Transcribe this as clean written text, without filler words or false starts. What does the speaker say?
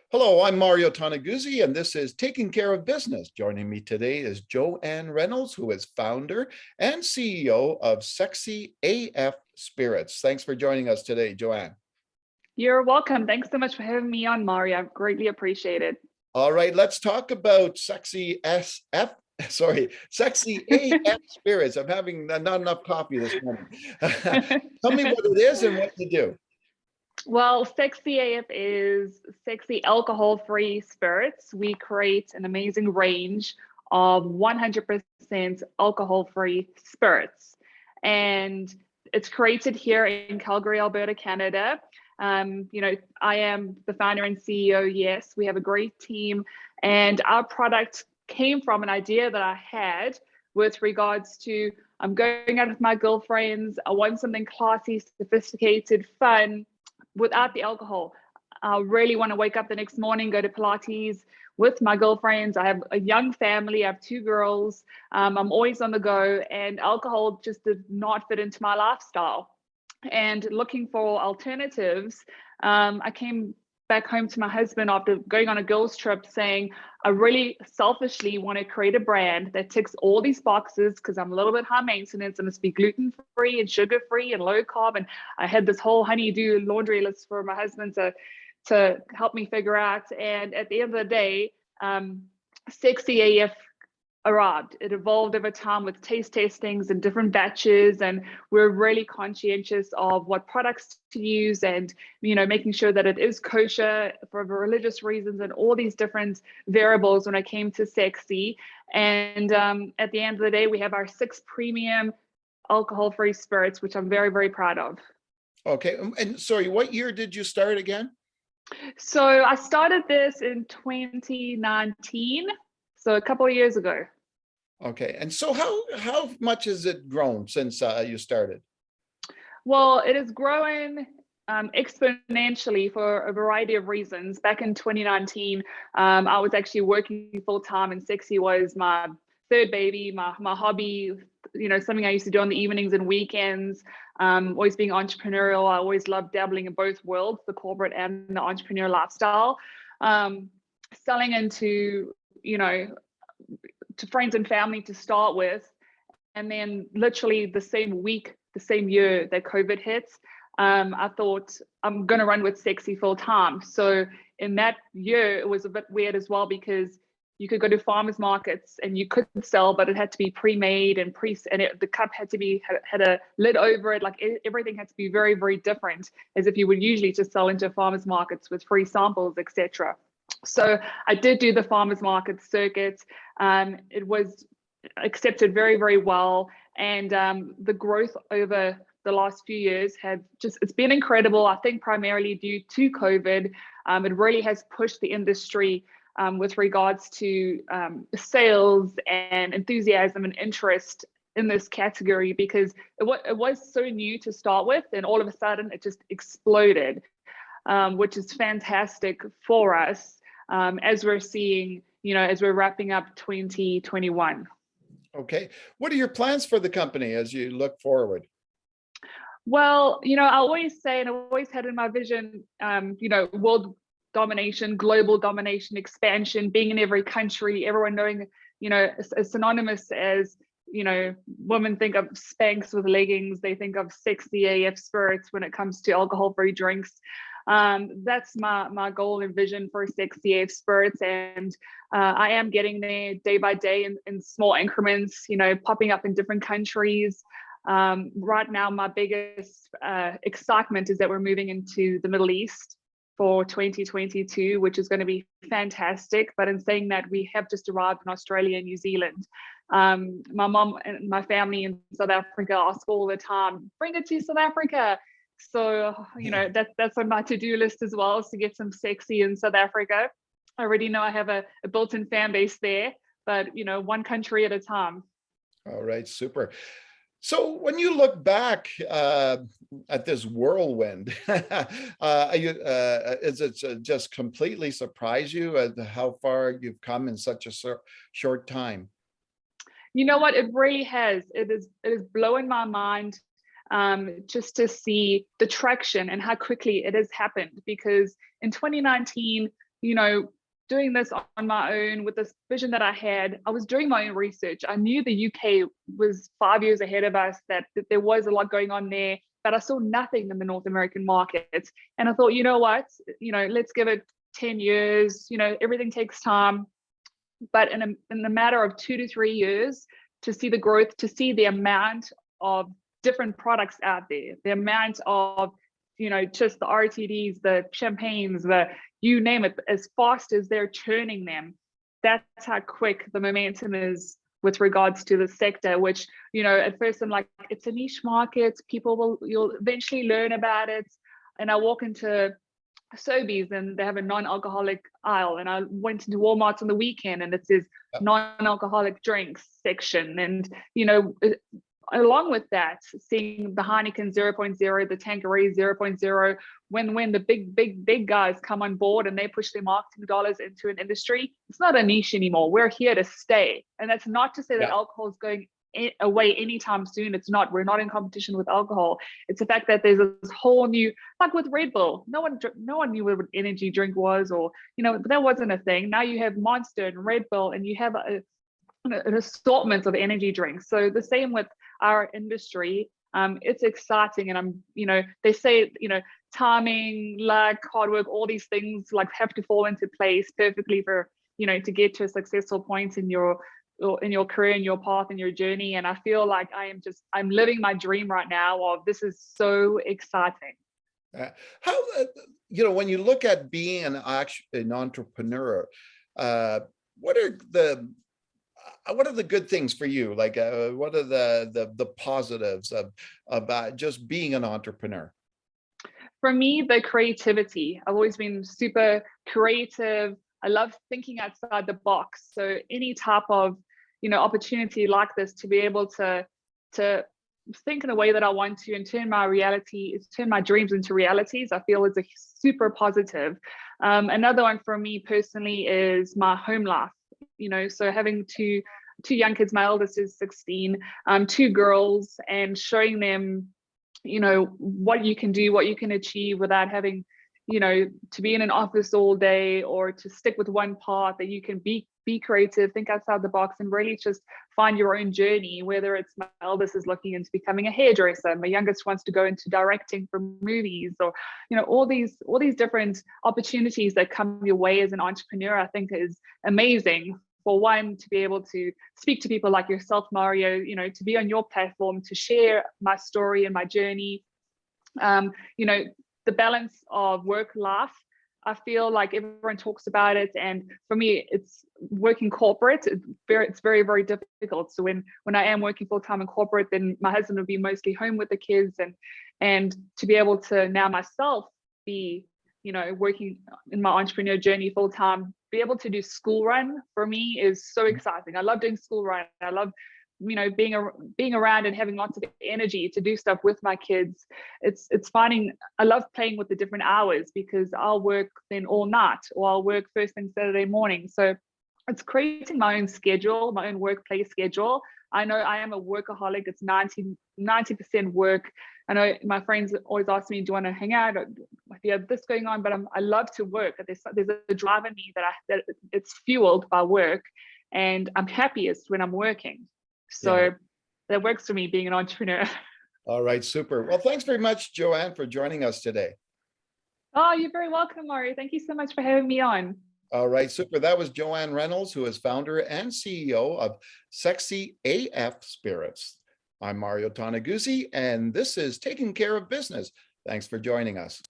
Hello, I'm Mario Toneguzzi, and this is Taking Care of Business. Joining me today is Joanne Reynolds, who is founder and CEO of Sexy AF Spirits. Thanks for joining us today, Joanne. You're welcome. Thanks so much for having me on, Mario. I greatly appreciate it. All right, let's talk about Sexy AF Spirits. I'm having not enough coffee this morning. Tell me what it is and what you do. Well, Sexy AF is sexy alcohol-free spirits. We create an amazing range of 100% alcohol-free spirits. And it's created here in Calgary, Alberta, Canada. I am the founder and CEO. Yes, we have a great team. And our product came from an idea that I had with regards to I'm going out with my girlfriends. I want something classy, sophisticated, fun, without the alcohol. I really want to wake up the next morning, go to Pilates with my girlfriends. I have a young family. I have two girls. I'm always on the go, and alcohol just did not fit into my lifestyle. And looking for alternatives, I came back home to my husband after going on a girls' trip saying, I really selfishly want to create a brand that ticks all these boxes because I'm a little bit high maintenance. I must be gluten-free and sugar-free and low carb. And I had this whole honey-do laundry list for my husband to help me figure out. And at the end of the day, Sexy AF arrived. It evolved over time with taste testings and different batches, and we're really conscientious of what products to use and making sure that it is kosher for religious reasons and all these different variables when it came to Sexy. And at the end of the day, we have our 6 premium alcohol-free spirits, which I'm very, very proud of. Okay, and sorry, what year did you start again? So I started this in 2019, so a couple of years ago. Okay, and so how much has it grown since you started? Well, it is growing exponentially for a variety of reasons. Back in 2019, I was actually working full time, and Sexy was my third baby, my hobby. Something I used to do on the evenings and weekends. Always being entrepreneurial, I always loved dabbling in both worlds, the corporate and the entrepreneurial lifestyle. Selling into to friends and family to start with, and then literally the same week, the same year that COVID hits, I thought I'm going to run with Sexy full time. So in that year, it was a bit weird as well because you could go to farmers markets and you could sell, but it had to be pre-made and the cup had to be had a lid over it. Like everything had to be very, very different, as if you would usually just sell into farmers markets with free samples, etc. So I did do the farmers market circuit. It was accepted very, very well. And the growth over the last few years it's been incredible. I think primarily due to COVID. It really has pushed the industry with regards to sales and enthusiasm and interest in this category, because it was so new to start with, and all of a sudden it just exploded, which is fantastic for us. As we're seeing, as we're wrapping up 2021. Okay. What are your plans for the company as you look forward? Well, I always say, and I always had in my vision, world domination, global domination, expansion, being in every country, everyone knowing, as synonymous as, women think of Spanx with leggings, they think of Sexy AF spirits when it comes to alcohol-free drinks. That's my goal and vision for Sexy AF spirits, and I am getting there day by day in small increments, popping up in different countries. Right now, my biggest excitement is that we're moving into the Middle East for 2022, which is going to be fantastic. But in saying that, we have just arrived in Australia and New Zealand. My mom and my family in South Africa ask all the time, bring it to South Africa. So, that's on my to-do list as well, is to get some Sexy in South Africa. I already know I have a built-in fan base there, but, one country at a time. All right, super. So when you look back at this whirlwind, is it just completely surprised you at how far you've come in such a short time? You know what? It really has. It is blowing my mind. Just to see the traction and how quickly it has happened, because in 2019, doing this on my own with this vision that I had, I was doing my own research. I knew the UK was 5 years ahead of us, that there was a lot going on there, but I saw nothing in the North American markets. And I thought, you know what, let's give it 10 years, everything takes time. But in a matter of 2 to 3 years, to see the growth, to see the amount of different products out there, the amount of, just the RTDs, the champagnes, you name it, as fast as they're churning them, that's how quick the momentum is with regards to the sector, which, at first I'm like, it's a niche market, you'll eventually learn about it. And I walk into Sobeys and they have a non-alcoholic aisle, and I went into Walmart on the weekend and it says non-alcoholic drinks section, and along with that, seeing the Heineken 0.0, the Tanqueray 0.0, when the big guys come on board and they push their marketing dollars into an industry, it's not a niche anymore. We're here to stay. And that's not to say that alcohol is going away anytime soon. It's not. We're not in competition with alcohol. It's the fact that there's this whole new, like with Red Bull, no one knew what an energy drink was, or but that wasn't a thing. Now you have Monster and Red Bull, and you have an assortment of energy drinks. So the same with our industry. It's exciting, and they say timing, luck, hard work, all these things like have to fall into place perfectly for to get to a successful point in your career, in your path, in your journey. And I feel like I'm living my dream right now of this is so exciting. How when you look at being an entrepreneur, what are the good things for you? Like, what are the positives of just being an entrepreneur? For me, the creativity. I've always been super creative. I love thinking outside the box. So any type of opportunity like this, to be able to think in a way that I want to, and turn my dreams into realities, I feel is a super positive. Another one for me personally is my home life. So having two young kids, my eldest is 16, 2 girls, and showing them, what you can do, what you can achieve without having, to be in an office all day, or to stick with one path, that you can be creative, think outside the box, and really just find your own journey. Whether it's my eldest is looking into becoming a hairdresser, my youngest wants to go into directing for movies, or all these different opportunities that come your way as an entrepreneur, I think is amazing. For one, to be able to speak to people like yourself, Mario, to be on your platform, to share my story and my journey. The balance of work life, I feel like everyone talks about it, and for me, it's working corporate. It's very, very difficult. So when I am working full time in corporate, then my husband would be mostly home with the kids, and to be able to now myself be, working in my entrepreneur journey full time, be able to do school run for me is so exciting. I love doing school run. I love being around and having lots of energy to do stuff with my kids. I love playing with the different hours, because I'll work then all night, or I'll work first thing Saturday morning. So it's creating my own schedule, my own workplace schedule. I know I am a workaholic. It's 90% work. I know my friends always ask me, do you want to hang out, or if you have this going on? But I love to work. There's a drive in me that it's fueled by work, and I'm happiest when I'm working. So that works for me, being an entrepreneur. All right, super. Well, thanks very much, Joanne, for joining us today. Oh, you're very welcome, Mario. Thank you so much for having me on. All right, super. That was Joanne Reynolds, who is founder and CEO of Sexy AF Spirits. I'm Mario Toneguzzi, and this is Taking Care of Business. Thanks for joining us.